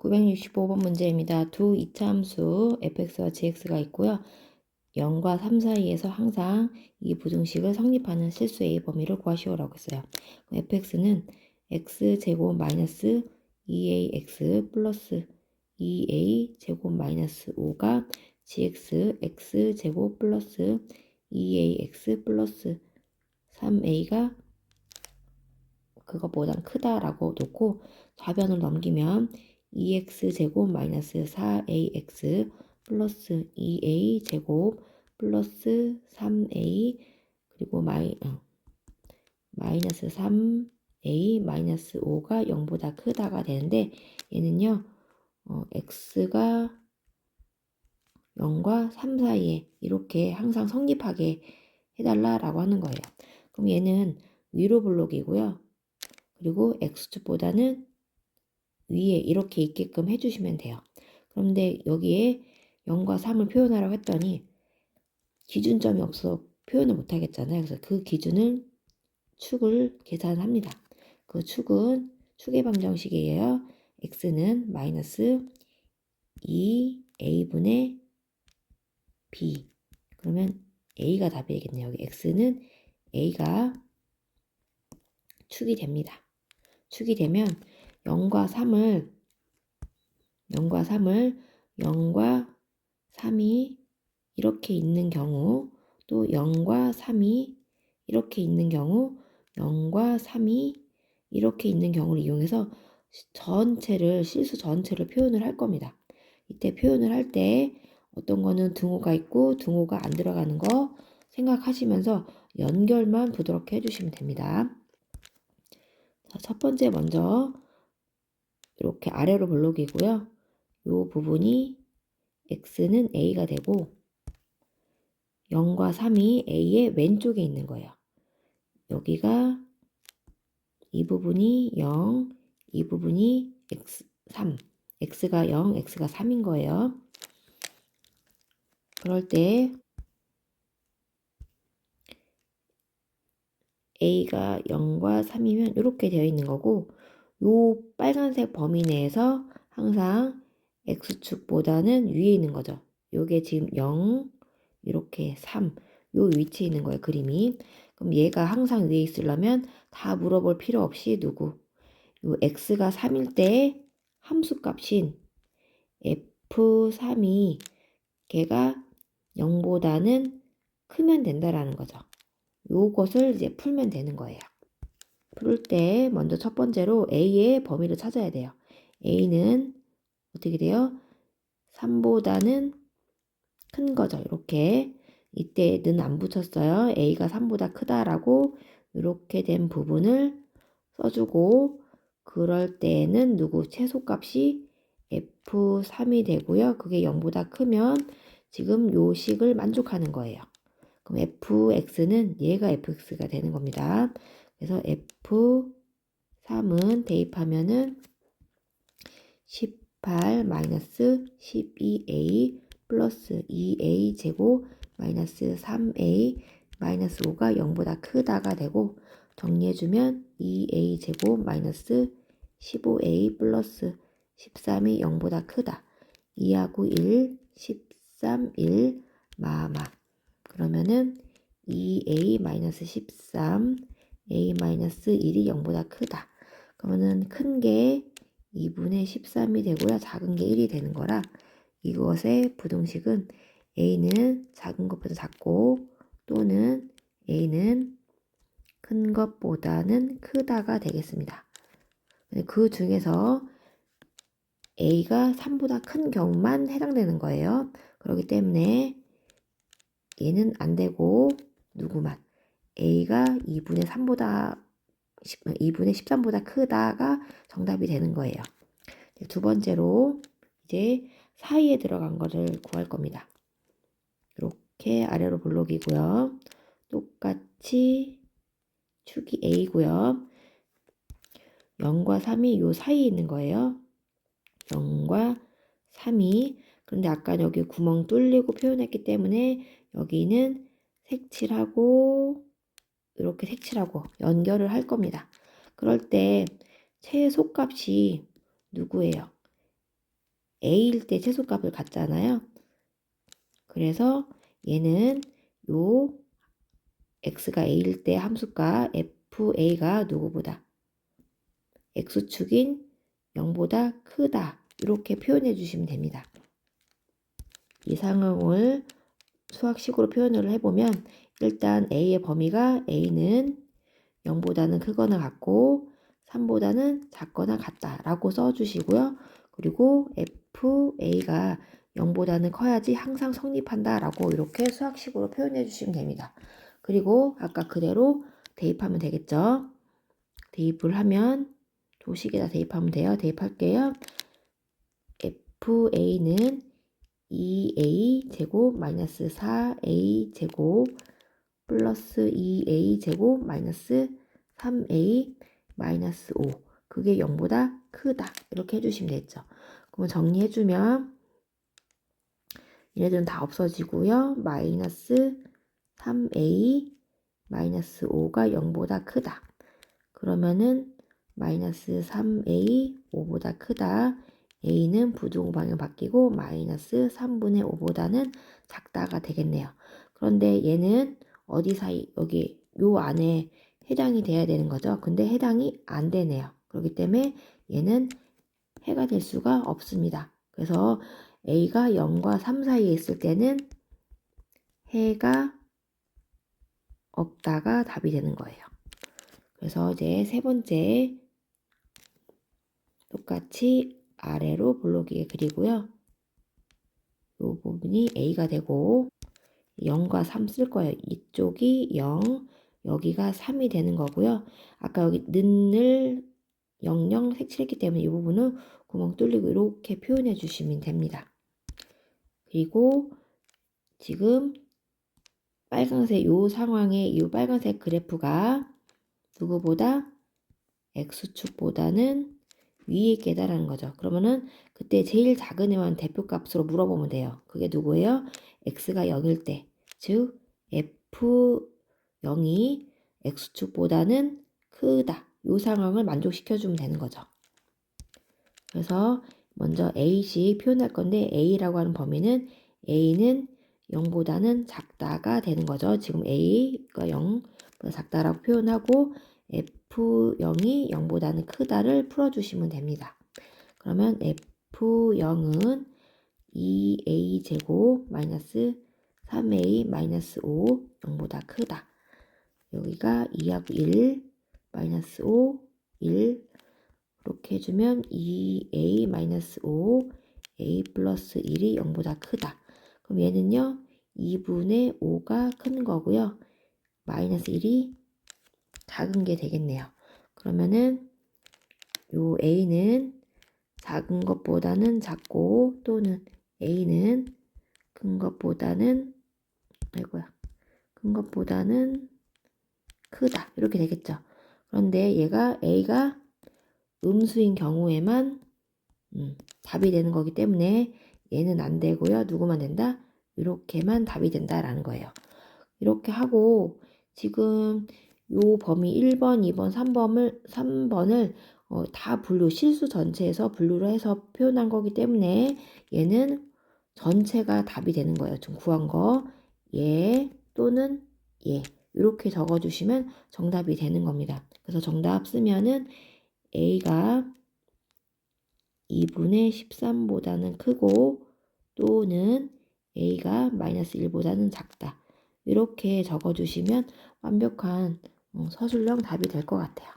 965번 문제입니다. 두 이차함수 fx와 gx가 있고요. 0과 3 사이에서 항상 이 부등식을 성립하는 실수 a 범위를 구하시오라고 했어요. fx는 x제곱 마이너스 2ax 플러스 2a제곱 마이너스 5가 gx x제곱 플러스 2ax 플러스 3a가 그거보단 크다라고 놓고 좌변을 넘기면 2x제곱 마이너스 4ax 플러스 2a제곱 플러스 3a 그리고 마이너스 3a 마이너스 5가 0보다 크다가 되는데 얘는요 x가 0과 3 사이에 이렇게 항상 성립하게 해달라라고 하는 거예요. 그럼 얘는 위로 블록이고요. 그리고 x축보다는 위에 이렇게 있게끔 해주시면 돼요. 그런데 여기에 0과 3을 표현하라고 했더니 기준점이 없어서 표현을 못 하겠잖아요. 그래서 그 기준을 축을 계산합니다. 그 축은 축의 방정식이에요. x는 마이너스 2a분의 b. 그러면 a가 답이겠네요. 여기 x는 a가 축이 됩니다. 축이 되면 0과 3을 0과 3이 이렇게 있는 경우 또 0과 3이 이렇게 있는 경우 0과 3이 이렇게 있는 경우를 이용해서 실수 전체를 표현을 할 겁니다. 이때 표현을 할 때 어떤 거는 등호가 있고 등호가 안 들어가는 거 생각하시면서 연결만 부드럽게 해주시면 됩니다. 자, 첫 번째 먼저 이렇게 아래로 블록이고요. 이 부분이 x는 a가 되고 0과 3이 a의 왼쪽에 있는 거예요. 여기가 이 부분이 0, 이 부분이 x3, x가 0, x가 3인 거예요. 그럴 때 a가 0과 3이면 이렇게 되어 있는 거고 요 빨간색 범위 내에서 항상 x축보다는 위에 있는 거죠. 요게 지금 0, 이렇게 3, 요 위치에 있는 거예요, 그림이. 그럼 얘가 항상 위에 있으려면 다 물어볼 필요 없이 요 x가 3일 때 함수값인 f3이 걔가 0보다는 크면 된다라는 거죠. 요것을 이제 풀면 되는 거예요. 풀 때 먼저 첫 번째로 a의 범위를 찾아야 돼요. a는 어떻게 돼요? 3보다는 큰 거죠. 이렇게 이때는 안 붙였어요. a가 3보다 크다라고 이렇게 된 부분을 써주고 그럴 때는 최소값이 f3이 되고요. 그게 0보다 크면 지금 요 식을 만족하는 거예요. 그럼 fx는 얘가 fx가 되는 겁니다. 그래서 f3은 대입하면은 18 마이너스 12a 플러스 2a 제곱 마이너스 3a 마이너스 5가 0보다 크다가 되고 정리해주면 2a 제곱 마이너스 15a 플러스 13이 0보다 크다. 2하고 1, 13, 1, 마마. 그러면은 2a 마이너스 13, a 마이너스 1이 0보다 크다. 그러면은 큰 게 2분의 13이 되고요. 작은 게 1이 되는 거라 이것의 부등식은 a는 작은 것보다 작고 또는 a는 큰 것보다는 크다가 되겠습니다. 그 중에서 a가 3보다 큰 경우만 해당되는 거예요. 그렇기 때문에 얘는 안 되고 누구만 a가 2분의 13보다 크다가 정답이 되는 거예요. 두 번째로 이제 사이에 들어간 거를 구할 겁니다. 이렇게 아래로 블록이고요. 똑같이 축이 a고요. 0과 3이 요 사이에 있는 거예요. 0과 3이 그런데 아까 여기 구멍 뚫리고 표현했기 때문에 여기는 색칠하고 이렇게 색칠하고 연결을 할 겁니다. 그럴 때 최소값이 누구예요? a일 때 최소값을 갖잖아요. 그래서 얘는 요 x가 a일 때 함수가 fa가 누구보다 x축인 0보다 크다. 이렇게 표현해 주시면 됩니다. 이 상황을 수학식으로 표현을 해보면 일단 a의 범위가 a는 0보다는 크거나 같고 3보다는 작거나 같다라고 써주시고요. 그리고 fa가 0보다는 커야지 항상 성립한다라고 이렇게 수학식으로 표현해 주시면 됩니다. 그리고 아까 그대로 대입하면 되겠죠. 대입을 하면 도식에다 대입하면 돼요. 대입할게요. fa는 2a 제곱 마이너스 4a 제곱 플러스 2a 제곱 마이너스 3a 마이너스 5 그게 0보다 크다 이렇게 해주시면 되겠죠. 그러면 정리해주면 얘네들은 다 없어지고요. 마이너스 3a 마이너스 5가 0보다 크다. 그러면은 마이너스 3a 5보다 크다. a는 부등호 방향 바뀌고 마이너스 3분의 5보다는 작다가 되겠네요. 그런데 얘는 어디 사이 여기 요 안에 해당이 돼야 되는 거죠. 근데 해당이 안 되네요. 그렇기 때문에 얘는 해가 될 수가 없습니다. 그래서 a가 0과 3 사이에 있을 때는 해가 없다가 답이 되는 거예요. 그래서 이제 세 번째 똑같이 아래로 볼록이게 그리고요. 이 부분이 a가 되고 0과 3 쓸 거예요. 이쪽이 0, 여기가 3이 되는 거고요. 아까 여기 는을 00 색칠했기 때문에 이 부분은 구멍 뚫리고 이렇게 표현해 주시면 됩니다. 그리고 지금 빨간색 요 상황에 이 빨간색 그래프가 누구보다 x축보다는 위에 있다라는 거죠. 그러면은 그때 제일 작은 애만 대표값으로 물어보면 돼요. 그게 누구예요? x가 0일 때, 즉 f0이 x축보다는 크다. 이 상황을 만족시켜주면 되는 거죠. 그래서 먼저 a씩 표현할 건데 a라고 하는 범위는 a는 0보다는 작다가 되는 거죠. 지금 a가 0보다 작다라고 표현하고 f0이 0보다는 크다를 풀어주시면 됩니다. 그러면 f0은 2a 제곱 마이너스 3a 마이너스 5 0보다 크다. 여기가 2하고 1 마이너스 5 1 이렇게 해주면 2a 마이너스 5 a 플러스 1이 0보다 크다. 그럼 얘는요 2분의 5가 큰 거고요. 마이너스 1이 작은 게 되겠네요. 그러면은 요 a는 작은 것보다는 작고 또는 a는 큰 것보다는 큰 것보다는 크다 이렇게 되겠죠. 그런데 얘가 a가 음수인 경우에만 답이 되는 거기 때문에 얘는 안 되고요. 누구만 된다? 이렇게만 답이 된다라는 거예요. 이렇게 하고 지금 요 범위 1번, 2번, 3번을 다 분류, 실수 전체에서 분류를 해서 표현한 거기 때문에 얘는 전체가 답이 되는 거예요. 지금 구한 거. 얘 또는 얘. 이렇게 적어주시면 정답이 되는 겁니다. 그래서 정답 쓰면은 A가 2분의 13보다는 크고 또는 A가 마이너스 1보다는 작다. 이렇게 적어주시면 완벽한 서술형 답이 될 것 같아요.